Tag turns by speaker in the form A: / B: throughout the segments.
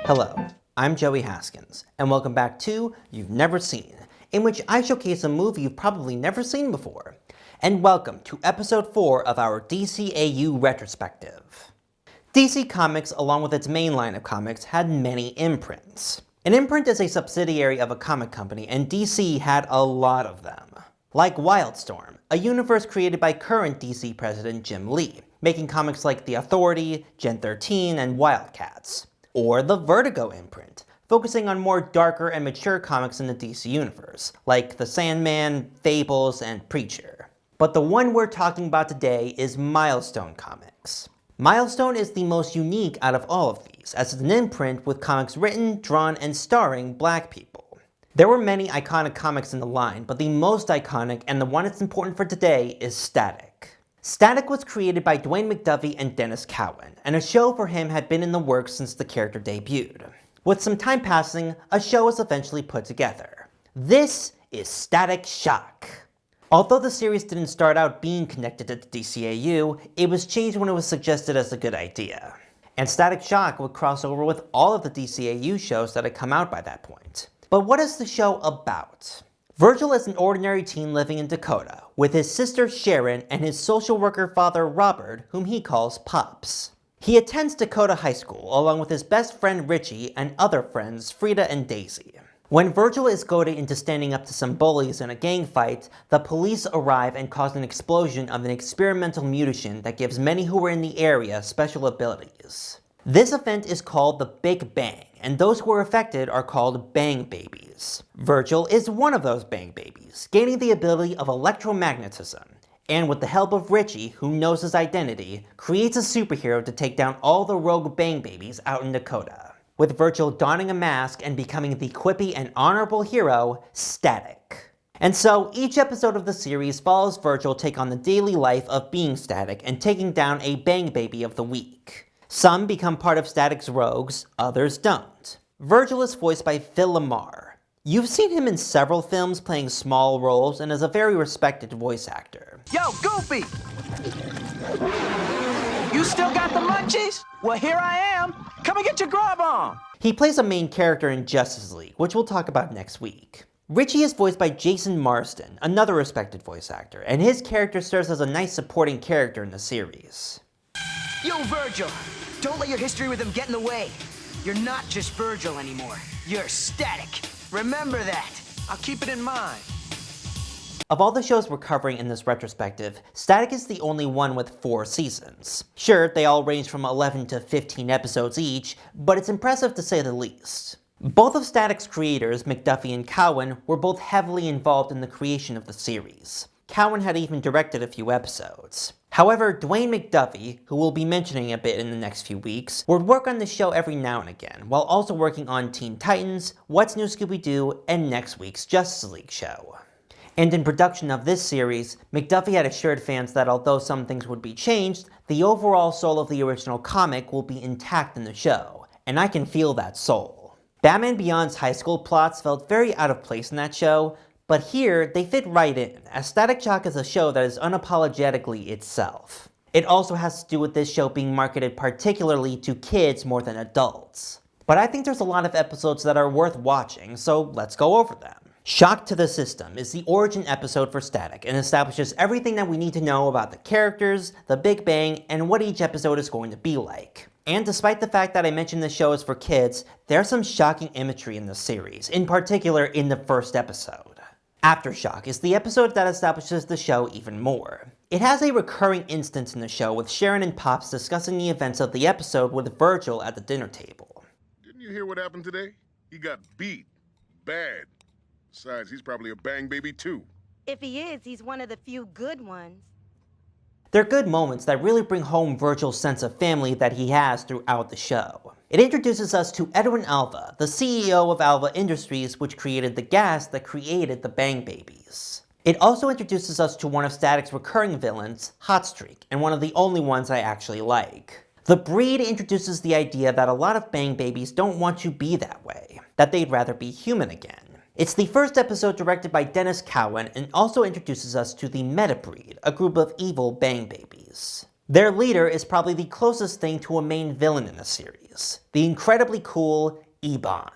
A: Hello, I'm Joey Haskins, and welcome back to You've Never Seen, in which I showcase a movie you've probably never seen before. And welcome to episode 4 of our DCAU Retrospective. DC Comics, along with its main line of comics, had many imprints. An imprint is a subsidiary of a comic company, and DC had a lot of them. Like Wildstorm, a universe created by current DC president Jim Lee, making comics like The Authority, Gen 13, and Wildcats. Or the Vertigo imprint, focusing on more darker and mature comics in the DC universe, like The Sandman, Fables, and Preacher. But the one we're talking about today is Milestone Comics. Milestone is the most unique out of all of these, as it's an imprint with comics written, drawn, and starring black people. There were many iconic comics in the line, but the most iconic, and the one that's important for today, is Static. Static was created by Dwayne McDuffie and Dennis Cowan, and a show for him had been in the works since the character debuted. With some time passing, a show was eventually put together. This is Static Shock. Although the series didn't start out being connected to the DCAU, it was changed when it was suggested as a good idea. And Static Shock would cross over with all of the DCAU shows that had come out by that point. But what is the show about? Virgil is an ordinary teen living in Dakota, with his sister Sharon and his social worker father Robert, whom he calls Pops. He attends Dakota High School, along with his best friend Richie and other friends Frida and Daisy. When Virgil is goaded into standing up to some bullies in a gang fight, the police arrive and cause an explosion of an experimental mutation that gives many who are in the area special abilities. This event is called the Big Bang, and those who are affected are called Bang Babies. Virgil is one of those Bang Babies, gaining the ability of electromagnetism, and with the help of Richie, who knows his identity, creates a superhero to take down all the rogue Bang Babies out in Dakota, with Virgil donning a mask and becoming the quippy and honorable hero, Static. And so, each episode of the series follows Virgil take on the daily life of being Static and taking down a Bang Baby of the week. Some become part of Static's rogues, others don't. Virgil is voiced by Phil LaMarr. You've seen him in several films playing small roles and is a very respected voice actor.
B: Yo, Goofy! You still got the munchies? Well, here I am. Come and get your grub on.
A: He plays a main character in Justice League, which we'll talk about next week. Richie is voiced by Jason Marsden, another respected voice actor, and his character serves as a nice supporting character in the series.
C: Yo, Virgil, don't let your history with him get in the way. You're not just Virgil anymore. You're Static. Remember that.
B: I'll keep it in mind.
A: Of all the shows we're covering in this retrospective, Static is the only one with 4 seasons. Sure, they all range from 11 to 15 episodes each, but it's impressive to say the least. Both of Static's creators, McDuffie and Cowan, were both heavily involved in the creation of the series. Cowan had even directed a few episodes. However, Dwayne McDuffie, who we'll be mentioning a bit in the next few weeks, would work on the show every now and again, while also working on Teen Titans, What's New Scooby-Doo, and next week's Justice League show. And in production of this series, McDuffie had assured fans that although some things would be changed, the overall soul of the original comic will be intact in the show, and I can feel that soul. Batman Beyond's high school plots felt very out of place in that show, but here, they fit right in, as Static Shock is a show that is unapologetically itself. It also has to do with this show being marketed particularly to kids more than adults. But I think there's a lot of episodes that are worth watching, so let's go over them. Shock to the System is the origin episode for Static and establishes everything that we need to know about the characters, the Big Bang, and what each episode is going to be like. And despite the fact that I mentioned the show is for kids, there's some shocking imagery in the series, in particular in the first episode. Aftershock is the episode that establishes the show even more. It has a recurring instance in the show with Sharon and Pops discussing the events of the episode with Virgil at the dinner table.
D: Didn't you hear what happened today? He got beat. Bad. Besides, he's probably a Bang Baby too.
E: If he is, he's one of the few good ones.
A: They're good moments that really bring home Virgil's sense of family that he has throughout the show. It introduces us to Edwin Alva, the CEO of Alva Industries, which created the gas that created the Bang Babies. It also introduces us to one of Static's recurring villains, Hotstreak, and one of the only ones I actually like. The Breed introduces the idea that a lot of Bang Babies don't want to be that way, that they'd rather be human again. It's the first episode directed by Dennis Cowan and also introduces us to the Metabreed, a group of evil Bang Babies. Their leader is probably the closest thing to a main villain in the series, the incredibly cool Ebon.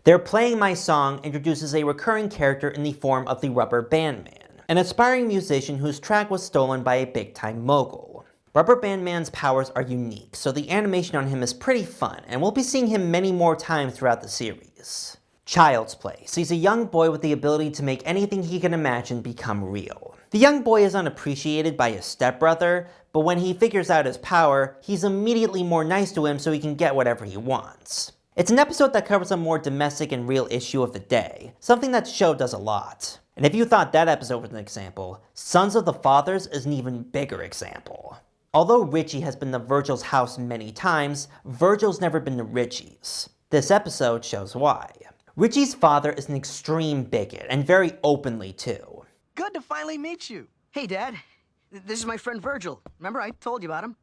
A: Their Playing My Song introduces a recurring character in the form of the Rubber Band Man, an aspiring musician whose track was stolen by a big-time mogul. Rubber Band Man's powers are unique, so the animation on him is pretty fun, and we'll be seeing him many more times throughout the series. Child's Play sees a young boy with the ability to make anything he can imagine become real. The young boy is unappreciated by his stepbrother, but when he figures out his power, he's immediately more nice to him so he can get whatever he wants. It's an episode that covers a more domestic and real issue of the day, something that the show does a lot. And if you thought that episode was an example, Sons of the Fathers is an even bigger example. Although Richie has been to Virgil's house many times, Virgil's never been to Richie's. This episode shows why. Richie's father is an extreme bigot, and very openly too.
B: Good to finally meet you.
C: Hey, Dad. This is my friend Virgil. Remember I told you about him?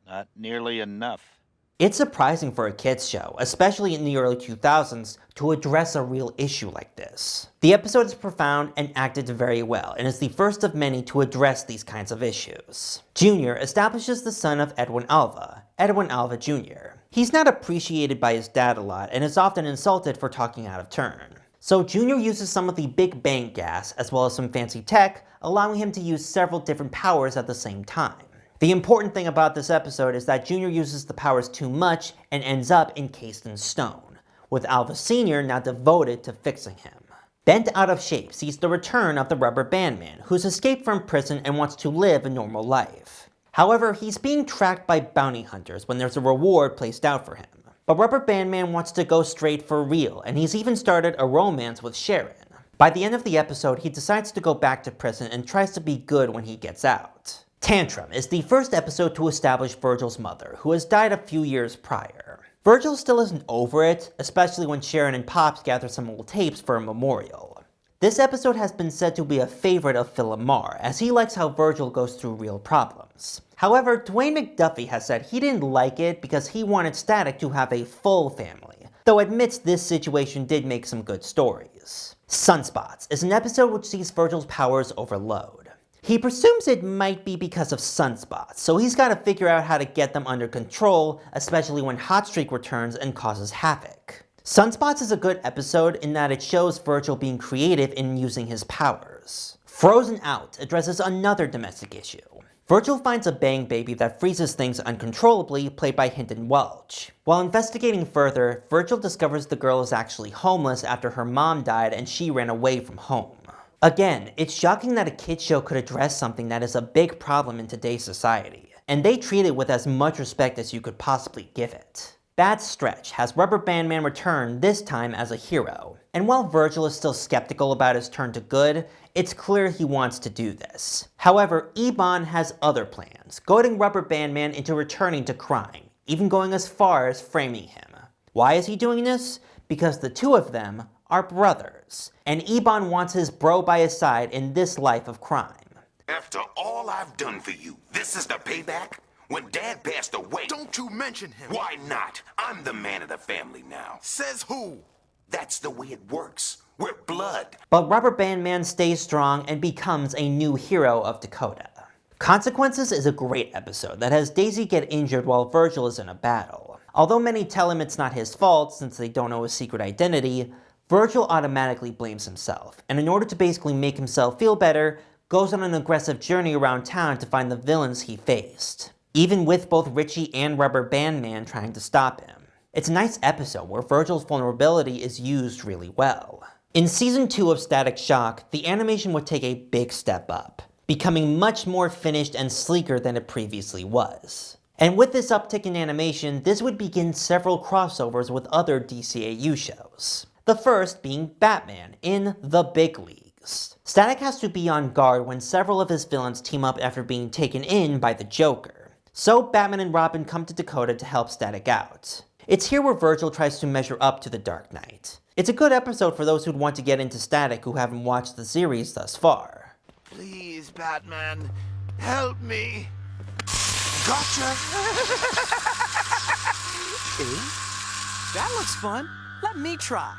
F: Not nearly enough.
A: It's surprising for a kids show, especially in the early 2000s, to address a real issue like this. The episode is profound and acted very well, and is the first of many to address these kinds of issues. Junior establishes the son of Edwin Alva Jr. He's not appreciated by his dad a lot, and is often insulted for talking out of turn. So Junior uses some of the Big Bang gas, as well as some fancy tech, allowing him to use several different powers at the same time. The important thing about this episode is that Junior uses the powers too much and ends up encased in stone, with Alva Sr. now devoted to fixing him. Bent out of shape sees the return of the Rubber Band Man, who's escaped from prison and wants to live a normal life. However, he's being tracked by bounty hunters when there's a reward placed out for him. But Rubber Band Man wants to go straight for real, and he's even started a romance with Sharon. By the end of the episode, he decides to go back to prison and tries to be good when he gets out. Tantrum is the first episode to establish Virgil's mother, who has died a few years prior. Virgil still isn't over it, especially when Sharon and Pops gather some old tapes for a memorial. This episode has been said to be a favorite of Phil Lamar, as he likes how Virgil goes through real problems. However, Dwayne McDuffie has said he didn't like it because he wanted Static to have a full family, though admits this situation did make some good stories. Sunspots is an episode which sees Virgil's powers overload. He presumes it might be because of sunspots, so he's got to figure out how to get them under control, especially when Hotstreak returns and causes havoc. Sunspots is a good episode in that it shows Virgil being creative in using his powers. Frozen Out addresses another domestic issue. Virgil finds a bang baby that freezes things uncontrollably, played by Hinton Welch. While investigating further, Virgil discovers the girl is actually homeless after her mom died and she ran away from home. Again, it's shocking that a kids show could address something that is a big problem in today's society, and they treat it with as much respect as you could possibly give it. Bad Stretch has Rubber Band Man return, this time as a hero. And while Virgil is still skeptical about his turn to good, it's clear he wants to do this. However, Ebon has other plans, goading Rubber Band Man into returning to crime, even going as far as framing him. Why is he doing this? Because the two of them are brothers, and Ebon wants his bro by his side in this life of crime.
G: After all I've done for you, this is the payback? When Dad passed away...
H: Don't you mention him.
G: Why not? I'm the man of the family now.
H: Says who?
G: That's the way it works. We're blood.
A: But Rubber Band Man stays strong and becomes a new hero of Dakota. Consequences is a great episode that has Daisy get injured while Virgil is in a battle. Although many tell him it's not his fault since they don't know his secret identity, Virgil automatically blames himself, and in order to basically make himself feel better, goes on an aggressive journey around town to find the villains he faced, even with both Richie and Rubber Band Man trying to stop him. It's a nice episode where Virgil's vulnerability is used really well. In Season 2 of Static Shock, the animation would take a big step up, becoming much more finished and sleeker than it previously was. And with this uptick in animation, this would begin several crossovers with other DCAU shows. The first being Batman in The Big Leagues. Static has to be on guard when several of his villains team up after being taken in by the Joker. So Batman and Robin come to Dakota to help Static out. It's here where Virgil tries to measure up to the Dark Knight. It's a good episode for those who'd want to get into Static who haven't watched the series thus far.
H: Please, Batman, help me. Gotcha.
B: That looks fun. Let me try.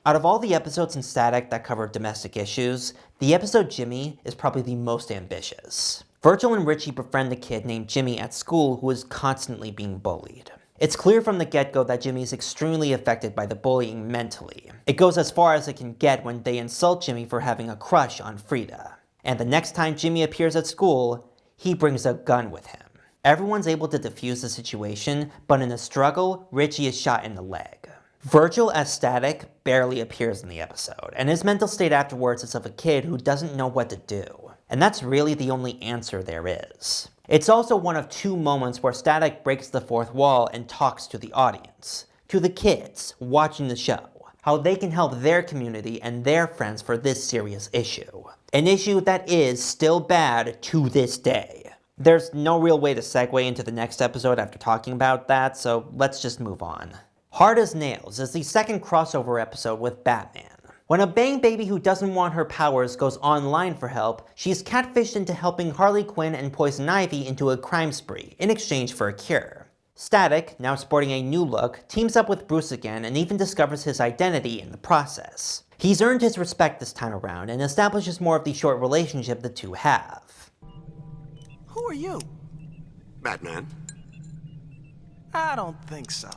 A: Out of all the episodes in Static that cover domestic issues, the episode Jimmy is probably the most ambitious. Virgil and Richie befriend a kid named Jimmy at school who is constantly being bullied. It's clear from the get-go that Jimmy is extremely affected by the bullying mentally. It goes as far as it can get when they insult Jimmy for having a crush on Frida. And the next time Jimmy appears at school, he brings a gun with him. Everyone's able to defuse the situation, but in a struggle, Richie is shot in the leg. Virgil as Static barely appears in the episode, and his mental state afterwards is of a kid who doesn't know what to do. And that's really the only answer there is. It's also one of 2 moments where Static breaks the fourth wall and talks to the audience, to the kids watching the show, how they can help their community and their friends for this serious issue. An issue that is still bad to this day. There's no real way to segue into the next episode after talking about that, so let's just move on. Hard as Nails is the second crossover episode with Batman. When a bang baby who doesn't want her powers goes online for help, she's catfished into helping Harley Quinn and Poison Ivy into a crime spree in exchange for a cure. Static, now sporting a new look, teams up with Bruce again and even discovers his identity in the process. He's earned his respect this time around and establishes more of the short relationship the two have.
B: Who are you?
H: Batman?
B: I don't think so.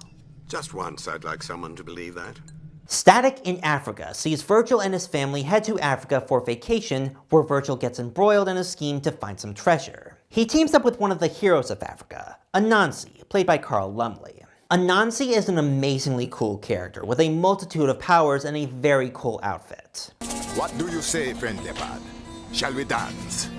H: Just once, I'd like someone to believe that.
A: Static in Africa sees Virgil and his family head to Africa for vacation, where Virgil gets embroiled in a scheme to find some treasure. He teams up with one of the heroes of Africa, Anansi, played by Carl Lumley. Anansi is an amazingly cool character with a multitude of powers and a very cool outfit.
I: What do you say, friend leopard? Shall we dance?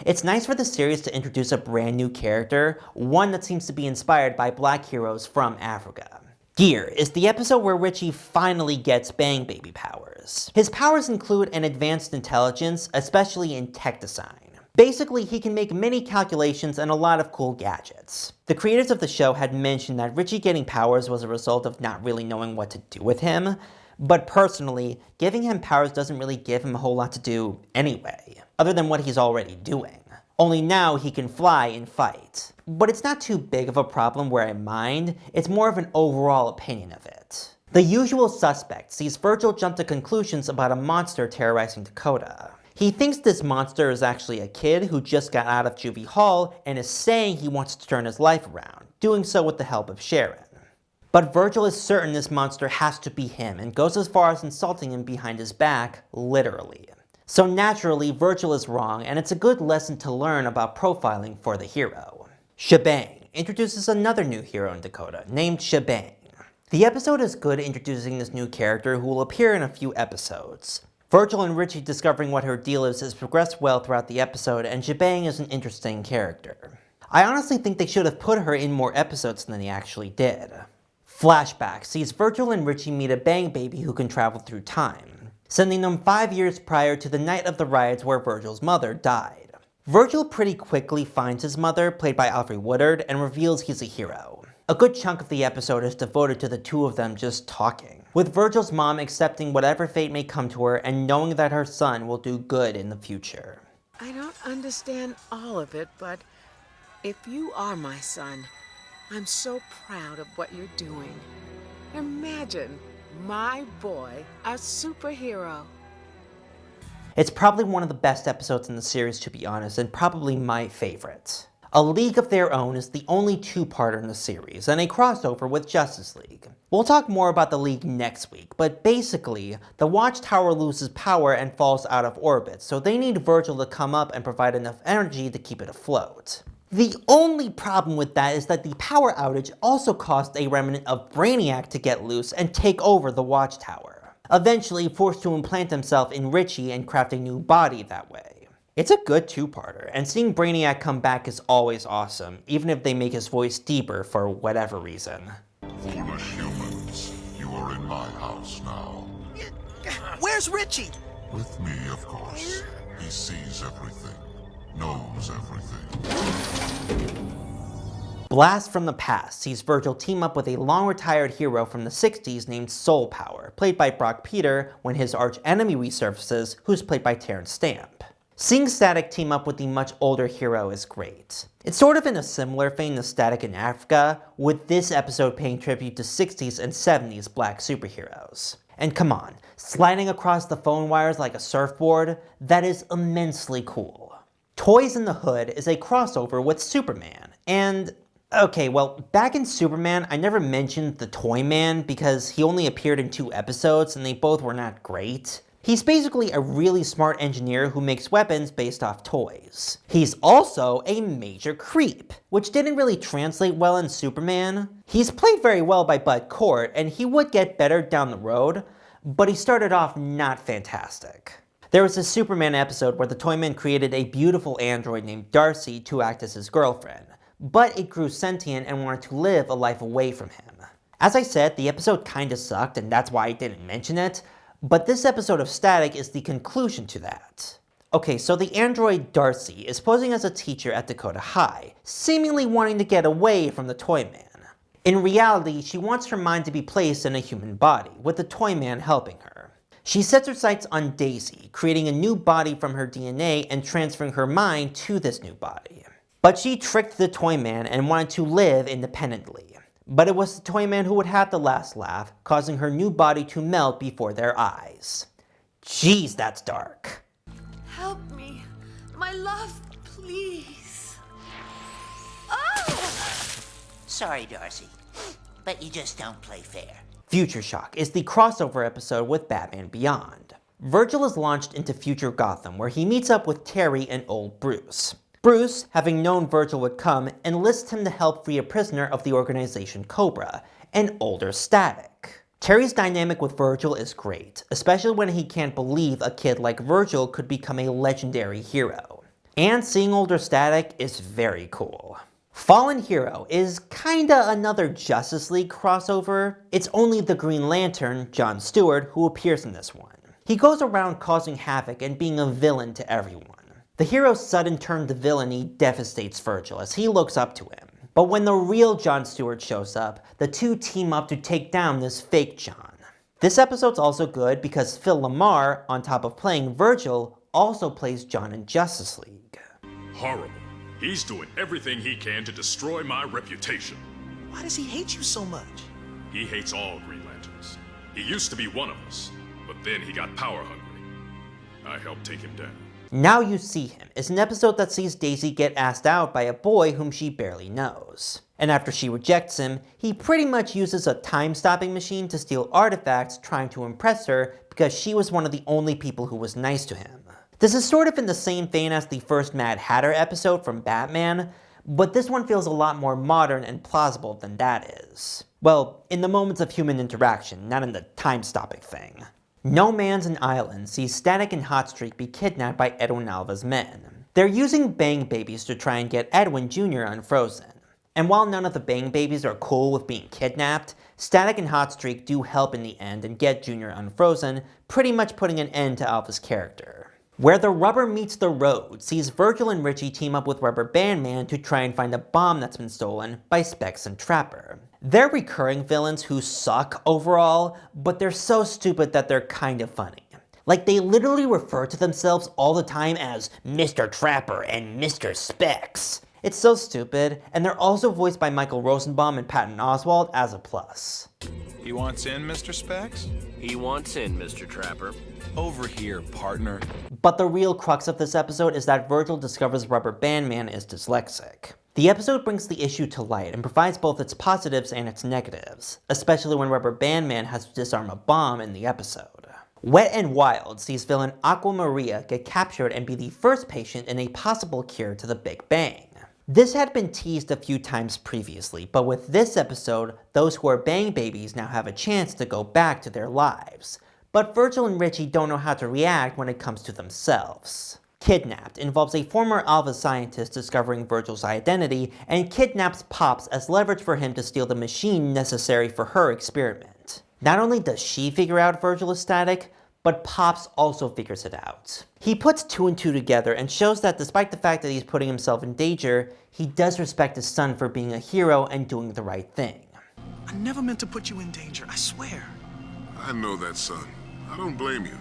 A: It's nice for the series to introduce a brand new character, one that seems to be inspired by black heroes from Africa. Gear is the episode where Richie finally gets Bang Baby powers. His powers include an advanced intelligence, especially in tech design. Basically, he can make many calculations and a lot of cool gadgets. The creators of the show had mentioned that Richie getting powers was a result of not really knowing what to do with him, but personally, giving him powers doesn't really give him a whole lot to do anyway, other than what he's already doing. Only now he can fly and fight. But it's not too big of a problem where I mind, it's more of an overall opinion of it. The usual suspect sees Virgil jump to conclusions about a monster terrorizing Dakota. He thinks this monster is actually a kid who just got out of juvie hall and is saying he wants to turn his life around, doing so with the help of Sharon. But Virgil is certain this monster has to be him and goes as far as insulting him behind his back, literally. So naturally, Virgil is wrong, and it's a good lesson to learn about profiling for the hero. Shebang introduces another new hero in Dakota, named Shebang. The episode is good introducing this new character who will appear in a few episodes. Virgil and Richie discovering what her deal is has progressed well throughout the episode, and Shebang is an interesting character. I honestly think they should have put her in more episodes than they actually did. Flashback sees Virgil and Richie meet a Bang Baby who can travel through time, sending them 5 years prior to the night of the riots where Virgil's mother died. Virgil pretty quickly finds his mother, played by Alfre Woodard, and reveals he's a hero. A good chunk of the episode is devoted to the two of them just talking, with Virgil's mom accepting whatever fate may come to her and knowing that her son will do good in the future.
J: I don't understand all of it, but if you are my son, I'm so proud of what you're doing. Imagine my boy, a superhero.
A: It's probably one of the best episodes in the series, to be honest, and probably my favorite. A League of Their Own is the only two-parter in the series, and a crossover with Justice League. We'll talk more about the League next week, but basically, the Watchtower loses power and falls out of orbit, so they need Virgil to come up and provide enough energy to keep it afloat. The only problem with that is that the power outage also caused a remnant of Brainiac to get loose and take over the Watchtower, eventually forced to implant himself in Richie and craft a new body that way. It's a good two-parter, and seeing Brainiac come back is always awesome, even if they make his voice deeper for whatever reason.
K: Foolish humans, you are in my house now.
B: Where's Richie?
K: With me, of course. He sees everything, knows everything.
A: Blast from the Past sees Virgil team up with a long-retired hero from the 60s named Soul Power, played by Brock Peter, when his arch-enemy resurfaces, who's played by Terrence Stamp. Seeing Static team up with the much older hero is great. It's sort of in a similar vein to Static in Africa, with this episode paying tribute to 60s and 70s black superheroes. And come on, sliding across the phone wires like a surfboard, that is immensely cool. Toys in the Hood is a crossover with Superman, and okay, well, back in Superman, I never mentioned the Toy Man because he only appeared in 2 episodes and they both were not great. He's basically a really smart engineer who makes weapons based off toys. He's also a major creep, which didn't really translate well in Superman. He's played very well by Bud Cort, and he would get better down the road, but he started off not fantastic. There was a Superman episode where the Toyman created a beautiful android named Darcy to act as his girlfriend, but it grew sentient and wanted to live a life away from him. As I said, the episode kinda sucked, and that's why I didn't mention it, but this episode of Static is the conclusion to that. Okay, so the android Darcy is posing as a teacher at Dakota High, seemingly wanting to get away from the Toyman. In reality, she wants her mind to be placed in a human body, with the Toyman helping her. She sets her sights on Daisy, creating a new body from her DNA and transferring her mind to this new body. But she tricked the Toyman and wanted to live independently. But it was the Toyman who would have the last laugh, causing her new body to melt before their eyes. Jeez, that's dark.
J: Help me. My love, please. Oh!
L: Sorry, Darcy, but you just don't play fair.
A: Future Shock is the crossover episode with Batman Beyond. Virgil is launched into future Gotham where he meets up with Terry and old Bruce. Bruce, having known Virgil would come, enlists him to help free a prisoner of the organization Cobra, an older Static. Terry's dynamic with Virgil is great, especially when he can't believe a kid like Virgil could become a legendary hero. And seeing older Static is very cool. Fallen Hero is kinda another Justice League crossover. It's only the Green Lantern, John Stewart, who appears in this one. He goes around causing havoc and being a villain to everyone. The hero's sudden turn to villainy devastates Virgil as he looks up to him. But when the real John Stewart shows up, the two team up to take down this fake John. This episode's also good because Phil Lamar, on top of playing Virgil, also plays John in Justice League.
M: Horrible. He's doing everything he can to destroy my reputation.
B: Why does he hate you so much?
M: He hates all Green Lanterns. He used to be one of us, but then he got power hungry. I helped take him down.
A: Now You See Him is an episode that sees Daisy get asked out by a boy whom she barely knows. And after she rejects him, he pretty much uses a time-stopping machine to steal artifacts trying to impress her because she was one of the only people who was nice to him. This is sort of in the same vein as the first Mad Hatter episode from Batman, but this one feels a lot more modern and plausible than that is. Well, in the moments of human interaction, not in the time-stopping thing. No Man's an Island sees Static and Hotstreak be kidnapped by Edwin Alva's men. They're using Bang Babies to try and get Edwin Jr. unfrozen. And while none of the Bang Babies are cool with being kidnapped, Static and Hotstreak do help in the end and get Jr. unfrozen, pretty much putting an end to Alva's character. Where the Rubber Meets the Road sees Virgil and Richie team up with Rubber Band Man to try and find a bomb that's been stolen by Specs and Trapper. They're recurring villains who suck overall, but they're so stupid that they're kind of funny. Like, they literally refer to themselves all the time as Mr. Trapper and Mr. Specs. It's so stupid, and they're also voiced by Michael Rosenbaum and Patton Oswalt as a plus.
N: He wants in, Mr. Specs?
O: He wants in, Mr. Trapper.
N: Over here, partner.
A: But the real crux of this episode is that Virgil discovers Rubber Band Man is dyslexic. The episode brings the issue to light and provides both its positives and its negatives, especially when Rubber Band Man has to disarm a bomb in the episode. Wet and Wild sees villain Aqua Maria get captured and be the first patient in a possible cure to the Big Bang. This had been teased a few times previously, but with this episode, those who are Bang Babies now have a chance to go back to their lives. But Virgil and Richie don't know how to react when it comes to themselves. Kidnapped involves a former Alva scientist discovering Virgil's identity and kidnaps Pops as leverage for him to steal the machine necessary for her experiment. Not only does she figure out Virgil is Static, but Pops also figures it out. He puts 2 and 2 together and shows that despite the fact that he's putting himself in danger, he does respect his son for being a hero and doing the right thing.
B: I never meant to put you in danger, I swear.
D: I know that, son. I don't blame you.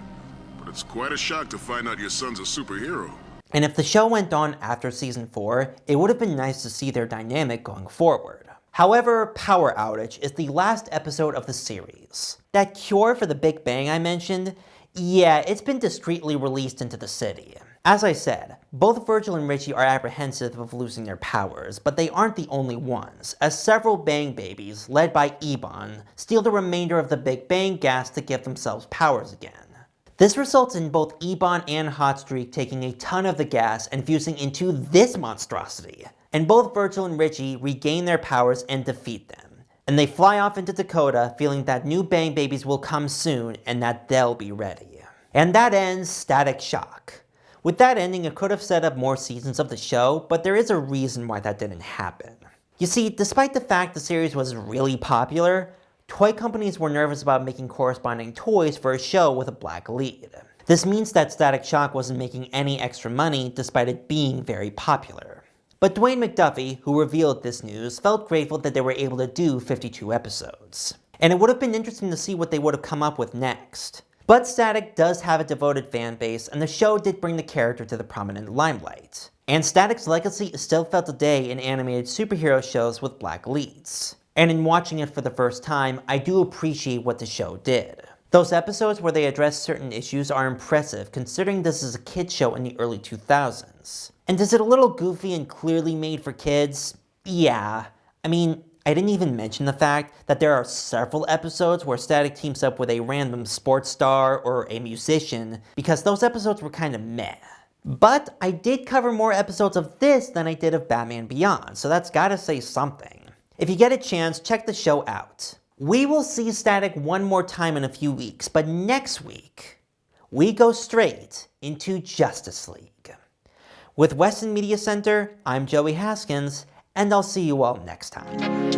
D: But it's quite a shock to find out your son's a superhero.
A: And if the show went on after season 4, it would have been nice to see their dynamic going forward. However, Power Outage is the last episode of the series. That cure for the Big Bang I mentioned, yeah, it's been discreetly released into the city. As I said, both Virgil and Richie are apprehensive of losing their powers, but they aren't the only ones, as several Bang Babies, led by Ebon, steal the remainder of the Big Bang gas to give themselves powers again. This results in both Ebon and Hotstreak taking a ton of the gas and fusing into this monstrosity, and both Virgil and Richie regain their powers and defeat them. And they fly off into Dakota, feeling that new Bang Babies will come soon and that they'll be ready. And that ends Static Shock. With that ending, it could have set up more seasons of the show, but there is a reason why that didn't happen. You see, despite the fact the series was really popular, toy companies were nervous about making corresponding toys for a show with a black lead. This means that Static Shock wasn't making any extra money despite it being very popular. But Dwayne McDuffie, who revealed this news, felt grateful that they were able to do 52 episodes. And it would have been interesting to see what they would have come up with next. But Static does have a devoted fan base, and the show did bring the character to the prominent limelight. And Static's legacy is still felt today in animated superhero shows with black leads. And in watching it for the first time, I do appreciate what the show did. Those episodes where they address certain issues are impressive considering this is a kids show in the early 2000s. And is it a little goofy and clearly made for kids? Yeah. I mean, I didn't even mention the fact that there are several episodes where Static teams up with a random sports star or a musician, because those episodes were kinda meh. But I did cover more episodes of this than I did of Batman Beyond, so that's gotta say something. If you get a chance, check the show out. We will see Static one more time in a few weeks, but next week, we go straight into Justice League. With Weston Media Center, I'm Joey Haskins, and I'll see you all next time.